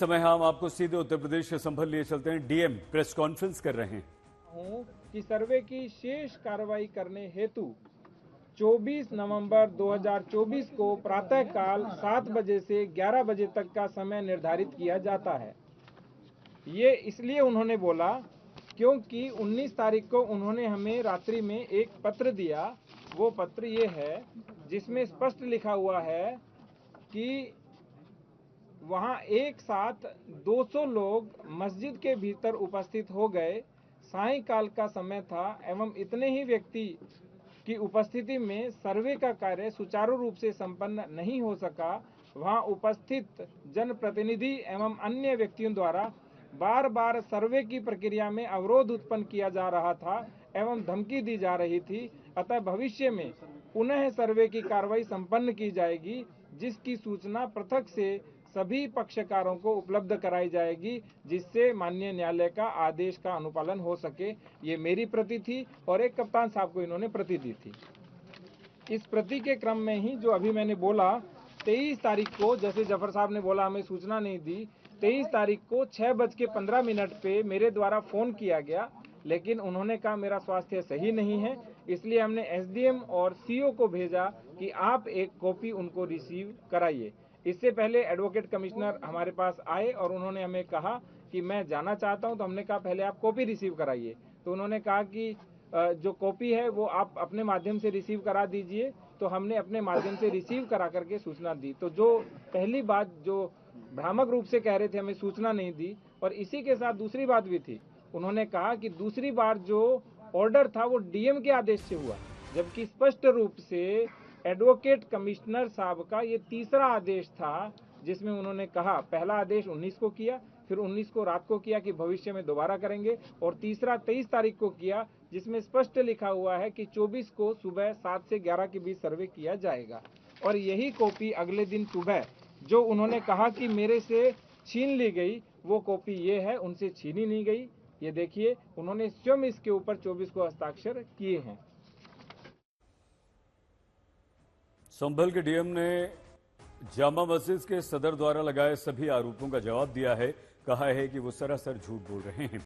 समय हम आपको सीधे उत्तर प्रदेश के संभल लिए चलते हैं। डीएम प्रेस कॉन्फ्रेंस कर रहे हैं। हूं कि सर्वे की शेष कार्रवाई करने हेतु 24 नवंबर 2024 को प्रातःकाल 7 बजे से 11 बजे तक का समय निर्धारित किया जाता है। ये इसलिए उन्होंने बोला क्योंकि 19 तारीख को उन्होंने हमें रात्रि में एक पत्र दिया। वो पत्र ये है जिसमें स्पष्ट लिखा हुआ है कि वहां एक साथ 200 लोग मस्जिद के भीतर उपस्थित हो गए। सायंकाल का समय था एवं इतने ही व्यक्ति की उपस्थिति में सर्वे का कार्य सुचारू रूप से संपन्न नहीं हो सका। वहां उपस्थित जनप्रतिनिधि एवं अन्य व्यक्तियों द्वारा बार बार सर्वे की प्रक्रिया में अवरोध उत्पन्न किया जा रहा था एवं धमकी दी जा रही थी। अतः भविष्य में पुनः सर्वे की कार्रवाई संपन्न की जाएगी, जिसकी सूचना पृथक से सभी पक्षकारों को उपलब्ध कराई जाएगी, जिससे माननीय न्यायालय का आदेश का अनुपालन हो सके। ये मेरी प्रति थी और एक कप्तान साहब को इन्होंने प्रति दी थी। इस प्रति के क्रम में ही जो अभी मैंने बोला 23 तारीख को, जैसे जफर साहब ने बोला हमें सूचना नहीं दी, 23 तारीख को 6:15 पे मेरे द्वारा फोन किया गया, लेकिन उन्होंने कहा मेरा स्वास्थ्य सही नहीं है, इसलिए हमने एसडीएम और सीओ को भेजा कि आप एक कॉपी उनको रिसीव कराइए। इससे पहले एडवोकेट कमिश्नर हमारे पास आए और उन्होंने हमें कहा कि मैं जाना चाहता हूं, तो हमने कहा पहले आप कॉपी रिसीव कराइए। तो उन्होंने कहा कि जो कॉपी है वो आप अपने माध्यम से रिसीव करा दीजिए। तो हमने अपने माध्यम से रिसीव करा करके सूचना दी। तो जो पहली बात जो भ्रामक रूप से कह रहे थे हमें सूचना नहीं दी, और इसी के साथ दूसरी बात भी थी। उन्होंने कहा कि दूसरी बार जो ऑर्डर था वो डीएम के आदेश से हुआ, जबकि स्पष्ट रूप से एडवोकेट कमिश्नर साहब का ये तीसरा आदेश था, जिसमें उन्होंने कहा पहला आदेश 19 को किया, फिर 19 को रात को किया कि भविष्य में दोबारा करेंगे, और तीसरा 23 तारीख को किया, जिसमें स्पष्ट लिखा हुआ है कि 24 को सुबह 7 से 11 के बीच सर्वे किया जाएगा। और यही कॉपी अगले दिन सुबह जो उन्होंने कहा कि मेरे से छीन ली गई, वो कॉपी ये है, उनसे छीनी नहीं गई। ये देखिए उन्होंने स्वयं इसके ऊपर 24 को हस्ताक्षर किए हैं। संभल के डीएम ने जामा मस्जिद के सदर द्वारा लगाए सभी आरोपों का जवाब दिया है। कहा है कि वो सरासर झूठ बोल रहे हैं।